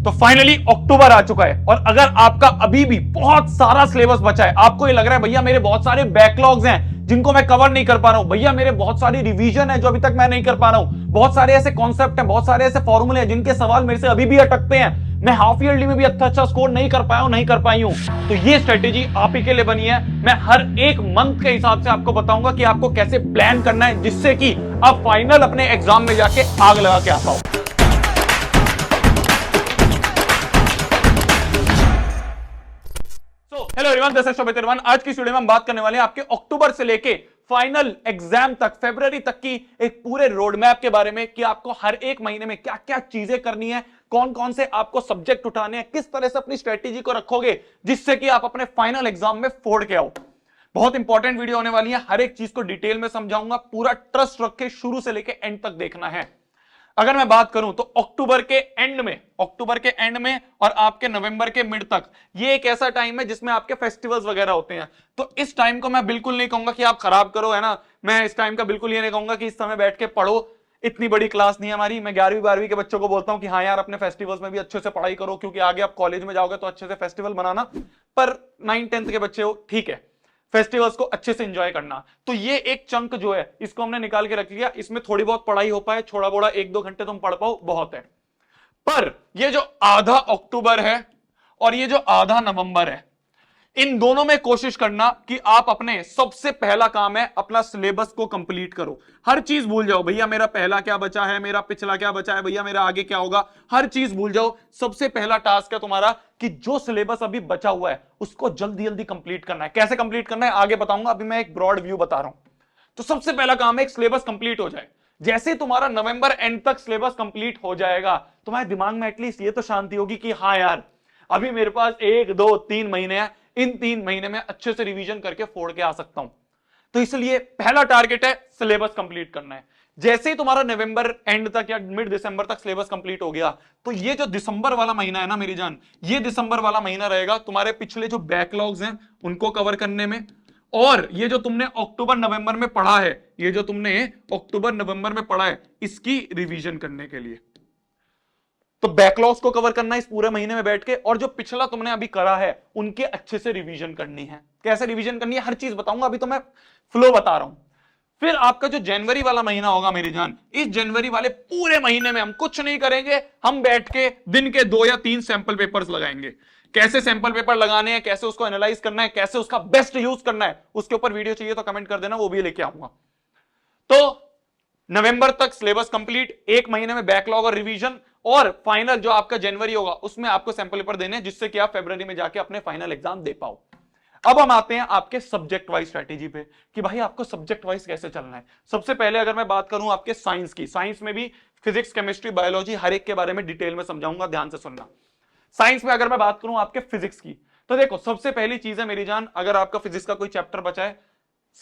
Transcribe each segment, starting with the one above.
तो फाइनली अक्टूबर आ चुका है और अगर आपका अभी भी बहुत सारा सिलेबस बचा है, आपको ये लग रहा है भैया मेरे बहुत सारे बैकलॉग्स हैं जिनको मैं कवर नहीं कर पा रहा हूं, भैया मेरे बहुत सारी रिवीजन है जो अभी तक मैं नहीं कर पा रहा हूं, बहुत सारे ऐसे कॉन्सेप्ट हैं, बहुत सारे ऐसे फॉर्मूले हैं जिनके सवाल मेरे से अभी भी अटकते हैं, मैं हाफ ईयरली में भी अच्छा स्कोर नहीं कर पाया हूं, नहीं कर पाई हूं, तो ये स्ट्रेटेजी आप ही के लिए बनी है। मैं हर एक मंथ के हिसाब से आपको बताऊंगा कि आपको कैसे प्लान करना है जिससे कि आप फाइनल अपने एग्जाम में जाके आग लगा के आ पाओ। हेलो एवरीवन, दिस इज शोभित तिरवन। आज की वीडियो में हम बात करने वाले हैं आपके अक्टूबर से लेके फाइनल एग्जाम तक, फरवरी तक की एक पूरे रोड मैप के बारे में कि आपको हर एक महीने में क्या क्या चीजें करनी है, कौन कौन से आपको सब्जेक्ट उठाने हैं, किस तरह से अपनी स्ट्रेटेजी को रखोगे जिससे कि आप अपने फाइनल एग्जाम में फोड़ के आओ। बहुत इंपॉर्टेंट वीडियो होने वाली है, हर एक चीज को डिटेल में समझाऊंगा, पूरा ट्रस्ट रख के शुरू से लेके एंड तक देखना है। अगर मैं बात करूं तो अक्टूबर के एंड में और आपके नवंबर के मिड तक, ये एक ऐसा टाइम है जिसमें आपके फेस्टिवल्स वगैरह होते हैं। तो इस टाइम को मैं बिल्कुल नहीं कहूंगा कि आप खराब करो, है ना। मैं इस टाइम का बिल्कुल ये नहीं कहूंगा कि इस समय बैठ के पढ़ो, इतनी बड़ी क्लास नहीं है हमारी। मैं 11वीं 12वीं के बच्चों को बोलता हूं कि हाँ यार, अपने फेस्टिवल्स में भी अच्छे से पढ़ाई करो, क्योंकि आगे आप कॉलेज में जाओगे तो अच्छे से फेस्टिवल बनाना। पर 9th-10th के बच्चे हो, ठीक है, फेस्टिवल्स को अच्छे से एंजॉय करना। तो ये एक चंक जो है इसको हमने निकाल के रख लिया, इसमें थोड़ी बहुत पढ़ाई हो पाए, थोड़ा बोड़ा 1-2 घंटे तुम पढ़ पाओ, बहुत है। पर ये जो आधा अक्टूबर है और ये जो आधा नवंबर है, इन दोनों में कोशिश करना कि आप अपने सबसे पहला काम है अपना सिलेबस को कंप्लीट करो। हर चीज भूल जाओ, भैया मेरा पहला क्या बचा है, मेरा पिछला क्या बचा है, भैया मेरा आगे क्या होगा, हर चीज भूल जाओ। सबसे पहला टास्क है तुम्हारा कि जो सिलेबस अभी बचा हुआ है उसको जल्दी जल्दी कंप्लीट करना है। कैसे कंप्लीट करना है आगे बताऊंगा, अभी मैं एक ब्रॉड व्यू बता रहा हूं। तो सबसे पहला काम है एक सिलेबस कंप्लीट हो जाए। जैसे तुम्हारा नवंबर एंड तक सिलेबस कंप्लीट हो जाएगा, तुम्हारे दिमाग में एटलीस्ट ये तो शांति होगी कि हाँ यार, अभी मेरे पास 1-2-3 महीने हैं, इन 3 महीने में अच्छे से रिवीजन करके फोड़ के आ सकता हूं। तो इसलिए पहला टारगेट है सिलेबस कंप्लीट करना है। जैसे ही तुम्हारा नवंबर एंड तक या मिड दिसंबर तक सिलेबस कंप्लीट हो गया, तो ये जो दिसंबर वाला महीना है ना मेरी जान, ये दिसंबर वाला महीना रहेगा तुम्हारे पिछले जो बैकलॉग्स हैं उनको कवर करने में, और ये जो तुमने अक्टूबर नवंबर में पढ़ा है, ये जो तुमने अक्टूबर नवंबर में पढ़ा है, इसकी रिवीजन करने के लिए। तो बैकलॉग्स को कवर करना इस पूरे महीने में बैठ के, और जो पिछला तुमने अभी करा है उनके अच्छे से रिवीजन करनी है। कैसे रिवीजन करनी है हर चीज बताऊंगा, अभी तो मैं फ्लो बता रहा हूं। फिर आपका जो जनवरी वाला महीना होगा मेरी जान, इस जनवरी वाले पूरे महीने में हम कुछ नहीं करेंगे, हम बैठ के दिन के 2 या 3 सैंपल पेपर्स लगाएंगे। कैसे सैंपल पेपर लगाने हैं, कैसे उसको एनालाइज करना है, कैसे उसका बेस्ट यूज करना है, उसके ऊपर वीडियो चाहिए तो कमेंट कर देना, वो भी लेके आऊंगा। तो नवंबर तक सिलेबस कंप्लीट, 1 महीने में बैकलॉग और रिवीजन, और फाइनल जो आपका जनवरी होगा उसमें आपको सैंपल पेपर देने हैं जिससे कि आप फरवरी में जाके अपने फाइनल एग्जाम दे पाओ। अब हम आते हैं आपके सब्जेक्ट वाइज स्ट्रेटेजी पे कि भाई आपको सब्जेक्ट वाइज कैसे चलना है। सबसे पहले अगर मैं बात करूं आपके साइंस की, साइंस में भी फिजिक्स, केमिस्ट्री, बायोलॉजी, हर एक के बारे में डिटेल में समझाऊंगा, ध्यान से सुनना। साइंस में अगर मैं बात करूं आपके फिजिक्स की, तो देखो सबसे पहली चीज है मेरी जान, अगर आपका फिजिक्स का कोई चैप्टर बचा है,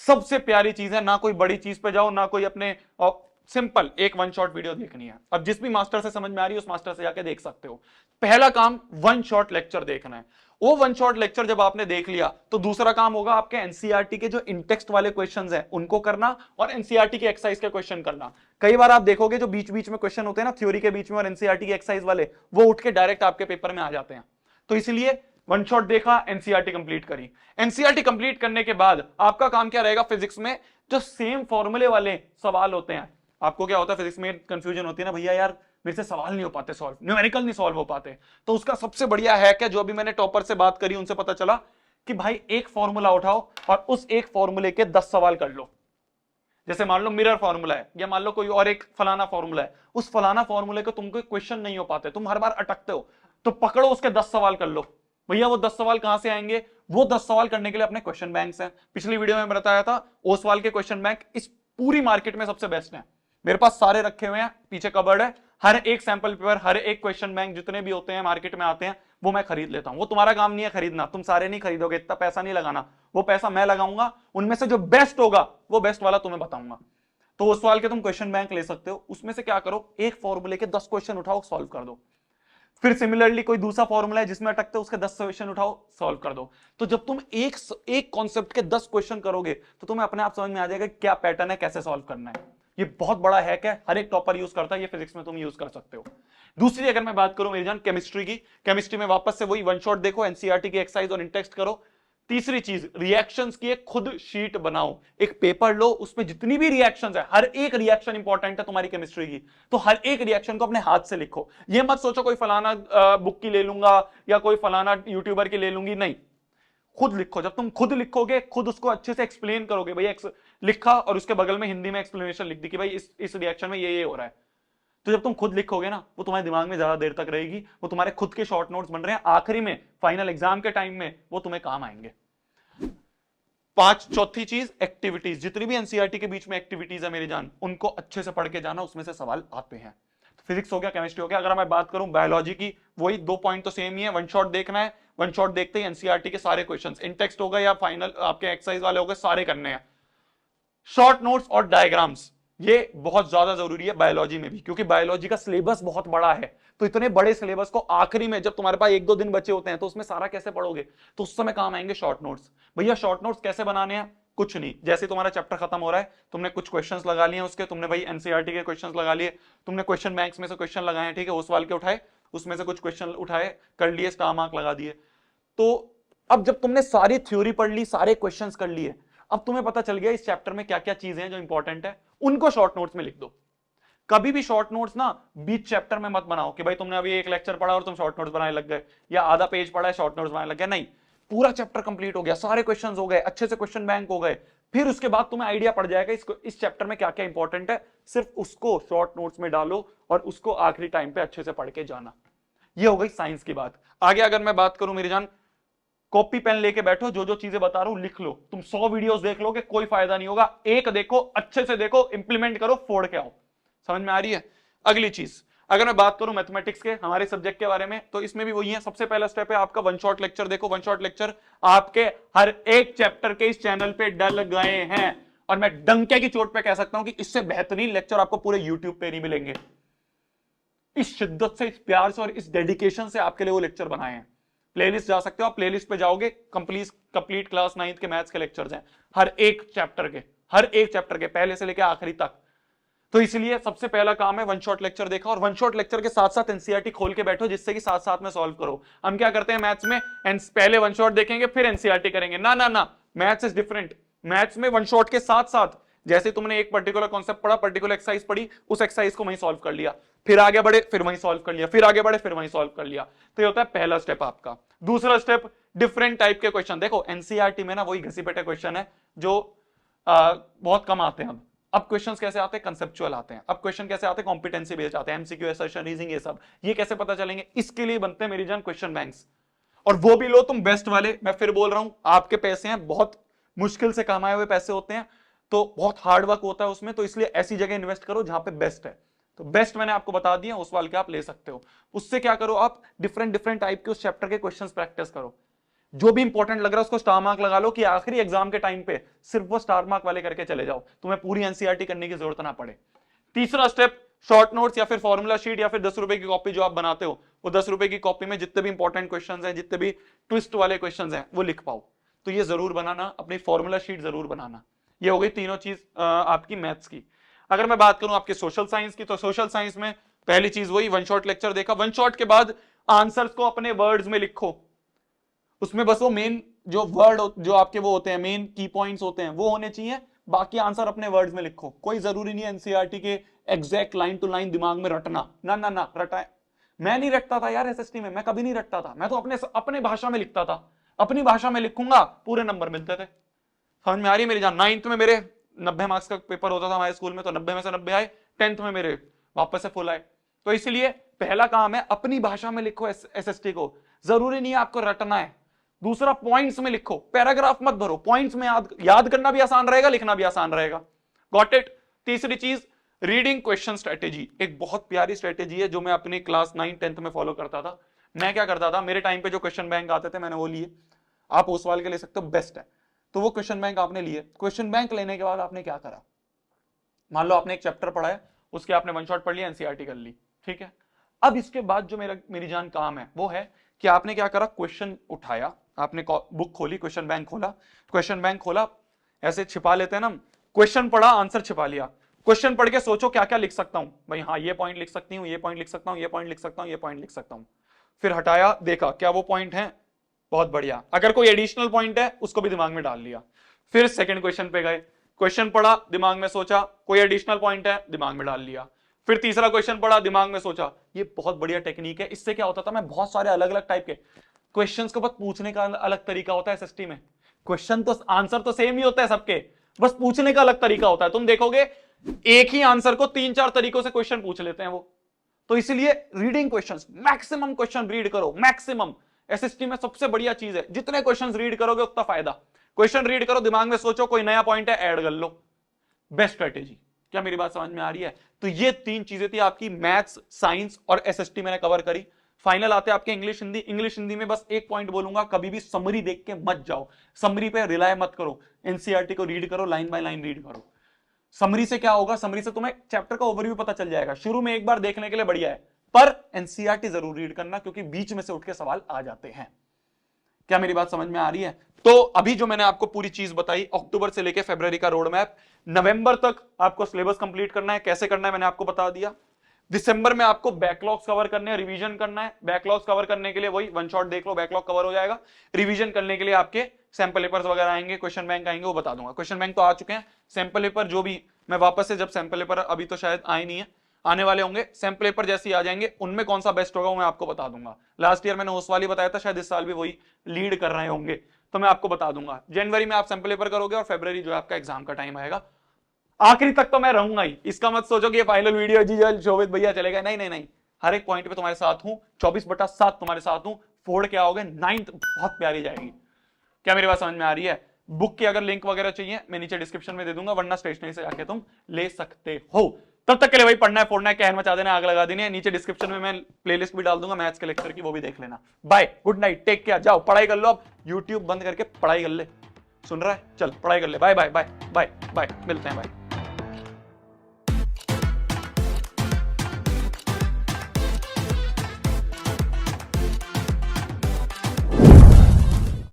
सबसे प्यारी चीज है, ना कोई बड़ी चीज पे जाओ, ना कोई अपने सिंपल एक 1 शॉट वीडियो देखनी है। अब जिस भी मास्टर से समझ में आ रही है उस मास्टर से जाके देख सकते हो। पहला काम 1 शॉट लेक्चर देखना है। वो 1 शॉट लेक्चर जब आपने देख लिया तो दूसरा काम होगा आपके एनसीईआरटी के जो इंटेक्स्ट वाले क्वेश्चंस हैं उनको करना, और एनसीईआरटी के एक्सरसाइज के क्वेश्चन करना। कई बार आप देखोगे जो बीच बीच में क्वेश्चन होते हैं ना थ्योरी के बीच में और एनसीईआरटी के एक्सरसाइज वाले, वो उठ के डायरेक्ट आपके पेपर में आ जाते हैं। तो इसलिए 1 शॉट देखा, एनसीईआरटी कंप्लीट करी। एनसीईआरटी कंप्लीट करने के बाद आपका काम क्या रहेगा, फिजिक्स में जो सेम फॉर्मूले वाले सवाल होते हैं, आपको क्या होता है फिजिक्स में कंफ्यूजन होती है ना, भैया यार मेरे से सवाल नहीं हो पाते सॉल्व, न्यूमेरिकल नहीं सॉल्व हो पाते, तो उसका सबसे बढ़िया हैक है, जो अभी मैंने टॉपर से बात करी उनसे पता चला कि भाई एक फॉर्मूला उठाओ और उस एक फॉर्मूले के 10 सवाल कर लो। जैसे मान लो मिरर फॉर्मूला है, या मान लो कोई और एक फलाना फॉर्मूला है, उस फलाना फॉर्मूले को तुमको क्वेश्चन नहीं हो पाते, तुम हर बार अटकते हो, तो पकड़ो उसके 10 सवाल कर लो। भैया वो 10 सवाल कहां से आएंगे, वो 10 सवाल करने के लिए अपने क्वेश्चन बैंक्स हैं। पिछली वीडियो में बताया था ओसवाल के क्वेश्चन बैंक इस पूरी मार्केट में सबसे बेस्ट है। मेरे पास सारे रखे हुए हैं, पीछे कबर्ड है, हर एक सैंपल पेपर, हर एक क्वेश्चन बैंक जितने भी होते हैं मार्केट में आते हैं, वो मैं खरीद लेता हूं। वो तुम्हारा काम नहीं है खरीदना, तुम सारे नहीं खरीदोगे, इतना पैसा नहीं लगाना, वो पैसा मैं लगाऊंगा, उनमें से जो बेस्ट होगा वो बेस्ट वाला तुम्हें बताऊंगा। तो उस सवाल के तुम क्वेश्चन बैंक ले सकते हो, उसमें से क्या करो, एक फॉर्मूले के 10 क्वेश्चन उठाओ, सॉल्व कर दो। फिर सिमिलरली कोई दूसरा फॉर्मूला है जिसमें अटकते हो, उसके 10 क्वेश्चन उठाओ, सॉल्व कर दो। तो जब तुम एक कॉन्सेप्ट के 10 क्वेश्चन करोगे तो तुम्हें अपने आप समझ में आ जाएगा क्या पैटर्न है, कैसे सॉल्व करना है। ये बहुत बड़ा हैक है, हर एक टॉपर यूज करता है, ये फिजिक्स में तुम यूज कर सकते हो। दूसरी अगर मैं बात करूं मेरी जान केमिस्ट्री की, केमिस्ट्री में वापस से वही वन शॉट देखो, एनसीईआरटी की एक्सरसाइज और इंटेक्स्ट करो। तीसरी चीज रिएक्शंस की एक खुद शीट बनाओ, एक पेपर लो, उसमें जितनी भी रिएक्शंस है, हर एक रिएक्शन इंपॉर्टेंट है तुम्हारी केमिस्ट्री की, तो हर एक रिएक्शन को अपने हाथ से लिखो। ये मत सोचो कोई फलाना बुक की ले लूंगा या कोई फलाना यूट्यूबर की ले लूंगी, नहीं, खुद लिखो। जब तुम खुद लिखोगे, खुद उसको अच्छे से एक्सप्लेन करोगे, भैया लिखा और उसके बगल में हिंदी में एक्सप्लेनेशन लिख दी कि भाई इस रिएक्शन में ये हो रहा है, तो जब तुम खुद लिखोगे ना, वो तुम्हारे दिमाग में ज्यादा देर तक रहेगी, वो तुम्हारे खुद के शॉर्ट नोट्स बन रहे हैं, आखिरी में फाइनल एग्जाम के टाइम में वो तुम्हें काम आएंगे। चौथी चीज एक्टिविटीज, जितनी भी एनसीईआरटी के बीच में एक्टिविटीज है मेरी जान, उनको अच्छे से पढ़ के जाना, उसमें से सवाल आते हैं। फिजिक्स हो गया, केमिस्ट्री हो गया। अगर मैं बात करूं बायोलॉजी की, वही 2 पॉइंट तो सेम ही है, वन शॉट देखना है, वन शॉट देखते ही एनसीईआरटी के सारे क्वेश्चंस, इंटेक्स्ट हो गए या फाइनल आपके एक्सरसाइज वाले हो गए, सारे करने हैं। शॉर्ट नोट्स और डायग्राम्स ये बहुत ज्यादा जरूरी है बायोलॉजी में भी, क्योंकि बायोलॉजी का सिलेबस बहुत बड़ा है, तो इतने बड़े सिलेबस को आखिरी में जब तुम्हारे पास 1-2 दिन बचे होते हैं, तो उसमें सारा कैसे पढ़ोगे, तो उस समय काम आएंगे शॉर्ट नोट्स। भैया शॉर्ट नोट्स कैसे बनाने हैं, कुछ नहीं, जैसे तुम्हारा चैप्टर खत्म हो रहा है, तुमने कुछ क्वेश्चंस लगा लिए उसके, तुमने भाई एनसीईआरटी के क्वेश्चंस लगा लिए, तुमने क्वेश्चन बैंक्स में से क्वेश्चन लगाए, ठीक है, उस वाल के उठाए, उसमें से कुछ क्वेश्चन उठाए, कर लिए, स्टार मार्क लगा दिए। तो अब जब तुमने सारी थ्योरी पढ़ ली, सारे क्वेश्चंस कर लिए, अब तुम्हें पता चल गया इस चैप्टर में क्या क्या चीजें हैं जो इंपॉर्टेंट है, उनको शॉर्ट नोट्स में लिख दो। कभी भी शॉर्ट नोट्स ना बीच चैप्टर में मत बनाओ कि भाई तुमने अभी एक लेक्चर पढ़ा और तुम शॉर्ट नोट्स बनाने लग गए, या आधा पेज पढ़ा है शॉर्ट नोट्स बनाने लग गए, नहीं, पूरा चैप्टर कंप्लीट हो गया, सारे क्वेश्चंस हो गए, अच्छे से क्वेश्चन बैंक हो गए, फिर उसके बाद तुम्हें आइडिया पड़ जाएगा इस चैप्टर में क्या क्या इंपॉर्टेंट है, सिर्फ उसको शॉर्ट नोट्स में डालो और उसको आखिरी टाइम पे अच्छे से पढ़ के जाना। ये हो गई साइंस की बात। आगे अगर मैं बात करूं मेरी जान, कॉपी पेन लेके बैठो, जो जो चीजें बता रहा हूं लिख लो। तुम 100 वीडियोस देख लोगे कोई फायदा नहीं होगा, एक देखो, अच्छे से देखो, इंप्लीमेंट करो, फोड़ के आओ। समझ में आ रही है? अगली चीज अगर मैं बात करूं मैथमेटिक्स के हमारे सब्जेक्ट के बारे में, तो इसमें भी वही है। सबसे पहला स्टेप है आपका वन शॉट लेक्चर देखो। वन शॉट लेक्चर आपके हर एक चैप्टर के इस चैनल पे डल गए हैं, और मैं डंके की चोट पे कह सकता हूं कि इससे बेहतरीन लेक्चर आपको पूरे यूट्यूब पे नहीं मिलेंगे। इस शिद्दत से, इस प्यार से और इस डेडिकेशन से आपके लिए वो लेक्चर बनाए हैं। प्लेलिस्ट जा सकते हो आप, प्लेलिस्ट पे जाओगे, कंप्लीट क्लास 9th के मैथ्स के लेक्चर्स हैं, हर एक चैप्टर के पहले से लेकर आखिरी तक। तो इसलिए सबसे पहला काम है वन शॉट लेक्चर देखा, और वन शॉट लेक्चर के साथ साथ एनसीईआरटी खोल के बैठो, जिससे कि साथ साथ में सॉल्व करो। हम क्या करते हैं मैथ्स में, पहले वन शॉट देखेंगे फिर एनसीईआरटी करेंगे, ना ना ना, मैथ्स इज डिफरेंट। मैथ्स में वन शॉट के साथ साथ जैसे तुमने एक पर्टिकुलर कॉन्सेप्ट पढ़ा, पर्टिकुलर एक्सरसाइज पढ़ी, उस एक्सरसाइज को वहीं सॉल्व कर लिया, फिर आगे बढ़े, फिर वहीं सॉल्व कर लिया, फिर आगे बढ़े, फिर वहीं सॉल्व कर लिया। तो ये होता है पहला स्टेप आपका। दूसरा स्टेप, डिफरेंट टाइप के क्वेश्चन देखो। एनसीईआरटी में ना वही घसी पेटे क्वेश्चन है जो बहुत कम आते हैं। अब क्वेश्चंस कैसे आते हैं, कंसेप्चुअल आते हैं। अब क्वेश्चन कैसे आते हैं, कॉम्पिटेंसी बेस्ड आते हैं, एमसीक्यू, असर्शन, रीजनिंग, ये सब। ये कैसे पता चलेंगे, इसके लिए बनते हैं मेरी जान क्वेश्चन बैंक्स, और वो भी लो तुम बेस्ट वाले। मैं फिर बोल रहा हूं, आपके पैसे हैं, बहुत मुश्किल से कमाए हुए पैसे होते हैं, तो बहुत हार्ड वर्क होता है उसमें, तो इसलिए ऐसी जगह इन्वेस्ट करो जहां पे बेस्ट है। तो बेस्ट मैंने आपको बता दिया, उस वाले के आप ले सकते हो। उससे क्या करो, आप डिफरेंट टाइप के उस चैप्टर के क्वेश्चंस प्रैक्टिस करो, जो भी इंपॉर्टेंट लग रहा है उसको स्टार मार्क लगा लो, कि आखिरी एग्जाम के टाइम पे सिर्फ वो स्टार मार्क वाले करके चले जाओ, तुम्हें पूरी एनसीईआरटी करने की जरूरत ना पड़े। तीसरा स्टेप, शॉर्ट नोट्स या फिर फॉर्मूला शीट या फिर 10 रुपए की कॉपी जो आप बनाते हो, वो 10 रुपए की कॉपी में जितने भी इंपॉर्टेंट क्वेश्चंस हैं, जितने भी ट्विस्ट वाले क्वेश्चंस हैं, वो लिख पाओ। तो ये जरूर बनाना, अपनी फॉर्मूला शीट जरूर बनाना। ये हो गई तीनों चीज आपकी मैथ्स की। अगर मैं बात करूं आपके सोशल साइंस की, तो सोशल साइंस में पहली चीज वही वन शॉट लेक्चर देखा। वन शॉट के बाद आंसर्स को अपने वर्ड्स में लिखो, उसमें बस वो मेन जो वर्ड जो आपके वो होते हैं, मेन की पॉइंट्स होते हैं, वो होने चाहिए। बाकी आंसर अपने वर्ड्स में लिखो। कोई जरूरी नहीं है एनसीईआरटी के एग्जैक्ट लाइन टू लाइन दिमाग में रटना, ना ना ना, रटा। मैं नहीं रटता था यार एसएसटी में, मैं कभी नहीं रटता था, मैं तो अपने भाषा में लिखता था। अपनी भाषा में लिखूंगा, पूरे नंबर मिलते थे। समझ में आ रही है मेरी जान? 9th में मेरे 90 मार्क्स का पेपर होता था हमारे स्कूल में, तो 90 में से 90 आए, 10th में मेरे वापस से फुल आए। तो इसलिए पहला काम है अपनी भाषा में लिखो एसएसटी को, जरूरी नहीं है आपको रटना है। दूसरा, पॉइंट्स में लिखो, पैराग्राफ मत भरो, पॉइंट्स में याद करना भी आसान रहेगा, लिखना भी आसान रहेगा। Got it? तीसरी चीज, रीडिंग क्वेश्चन स्ट्रेटेजी, एक बहुत प्यारी स्ट्रेटेजी है जो मैं अपनी क्लास 9, 10th में फॉलो करता था। मैं क्या करता था, मेरे टाइम पे जो क्वेश्चन बैंक आते थे मैंने वो लिए, आप उस वाले के ले सकते हो, बेस्ट है। तो वो क्वेश्चन बैंक आपने लिए, क्वेश्चन बैंक लेने के बाद आपने क्या करा, मान लो आपने एक चैप्टर पढ़ा है, उसके आपने वन शॉट पढ़ लिया, एनसीईआरटी कर ली, ठीक है। अब इसके बाद जो मेरी जान काम है वो है कि आपने क्या करा, क्वेश्चन उठाया, आपने बुक खोली, क्वेश्चन बैंक खोला, ऐसे छिपा लेते हैं ना, क्वेश्चन पढ़ा, आंसर छिपा लिया, क्वेश्चन पढ़ के सोचो क्या क्या लिख सकता हूं भाई, हाँ ये पॉइंट लिख सकती हूँ, ये पॉइंट लिख सकता हूँ, ये पॉइंट लिख सकता हूँ, ये पॉइंट लिख सकता हूँ। फिर हटाया, देखा क्या वो पॉइंट है, बहुत बढ़िया। अगर कोई एडिशनल पॉइंट है उसको भी दिमाग में डाल लिया। फिर सेकंड क्वेश्चन पे गए, क्वेश्चन पढ़ा, दिमाग में सोचा, कोई एडिशनल पॉइंट है दिमाग में डाल लिया। फिर तीसरा क्वेश्चन पढ़ा, दिमाग में सोचा। ये बहुत बढ़िया टेक्निक है। इससे क्या होता था, मैं बहुत सारे अलग अलग टाइप के क्वेश्चंस को बस पूछने का अलग तरीका होता है एसएसटी में। क्वेश्चन तो आंसर तो सेम ही होता है सबके, बस पूछने का अलग तरीका होता है। तुम देखोगे एक ही आंसर को 3-4 तरीकों से क्वेश्चन पूछ लेते हैं वो। तो इसलिए reading questions, maximum question read करो, मैक्सिमम। एसएसटी में सबसे बढ़िया चीज है, जितने क्वेश्चंस रीड करोगे उतना फायदा। क्वेश्चन रीड करो, दिमाग में सोचो, कोई नया पॉइंट है ऐड कर लो, बेस्ट स्ट्रेटेजी। क्या मेरी बात समझ में आ रही है? तो ये 3 चीजें थी आपकी, मैथ्स, साइंस और एसएसटी मैंने कवर करी। फाइनल आते आपके इंग्लिश हिंदी। इंग्लिश हिंदी में बस एक पॉइंट बोलूंगा, कभी भी समरी देख के मत जाओ, समरी पे रिलाय मत करो। एनसीईआरटी को रीड करो, लाइन बाय लाइन रीड करो। समरी से क्या होगा, समरी से तुम्हें चैप्टर का ओवरव्यू पता चल जाएगा, शुरू में एक बार देखने के लिए बढ़िया है, पर एनसीईआरटी जरूर रीड करना, क्योंकि बीच में से उठ के सवाल आ जाते हैं। क्या मेरी बात समझ में आ रही है? तो अभी जो मैंने आपको पूरी चीज बताई, अक्टूबर से लेके फरवरी का रोड मैप, नवंबर तक आपको सिलेबस कंप्लीट करना है। कैसे करना है मैंने आपको बता दिया। दिसंबर में आपको बैकलॉग्स कवर करने हैं, रिवीजन करना है। बैकलॉग्स कवर करने के लिए वही वन शॉट देख लो, बैकलॉग कवर हो जाएगा। रिवीजन करने के लिए आपके सैंपल पेपर्स वगैरह आएंगे, क्वेश्चन बैंक आएंगे, वो बता दूंगा। क्वेश्चन बैंक तो आ चुके हैं, सैंपल पेपर जो भी मैं वापस से, जब सैंपल पेपर अभी तो शायद आए नहीं है, आने वाले होंगे, सैंपल पेपर जैसे ही आ जाएंगे उनमें कौन सा बेस्ट होगा वो मैं आपको बता दूंगा। लास्ट ईयर मैंने उस वाली बताया था, शायद इस साल भी वही लीड कर रहे होंगे, तो मैं आपको बता दूंगा। जनवरी में आप सैंपल पेपर करोगे और फरवरी जो है आपका एग्जाम का टाइम आएगा। आखिरी तक तो मैं रहूंगा ही, इसका मत सोचो कि ये फाइनल वीडियो जी जल शोभित भैया चलेगा, नहीं नहीं नहीं, हर एक पॉइंट पे तुम्हारे साथ हूं, 24/7 तुम्हारे साथ हूं। फोड़ के आओगे, 9th बहुत प्यारी जाएगी। क्या मेरी बात समझ में आ रही है? बुक की अगर लिंक वगैरह चाहिए मैं नीचे डिस्क्रिप्शन में दे दूंगा, वरना स्टेशनरी से जाके तुम ले सकते हो। तब तक के लिए भाई पढ़ना है, फोड़ना है, कहन मचा देना, आग लगा देनी है। नीचे डिस्क्रिप्शन में मैं प्लेलिस्ट भी डाल दूंगा मैथ्स के लेक्चर की, वो भी देख लेना। Bye, good night, take care, जाओ पढ़ाई कर लो। अब यूट्यूब बंद करके पढ़ाई कर ले, सुन रहा है? चल पढ़ाई कर ले। Bye bye bye bye bye, मिलते हैं, बाय।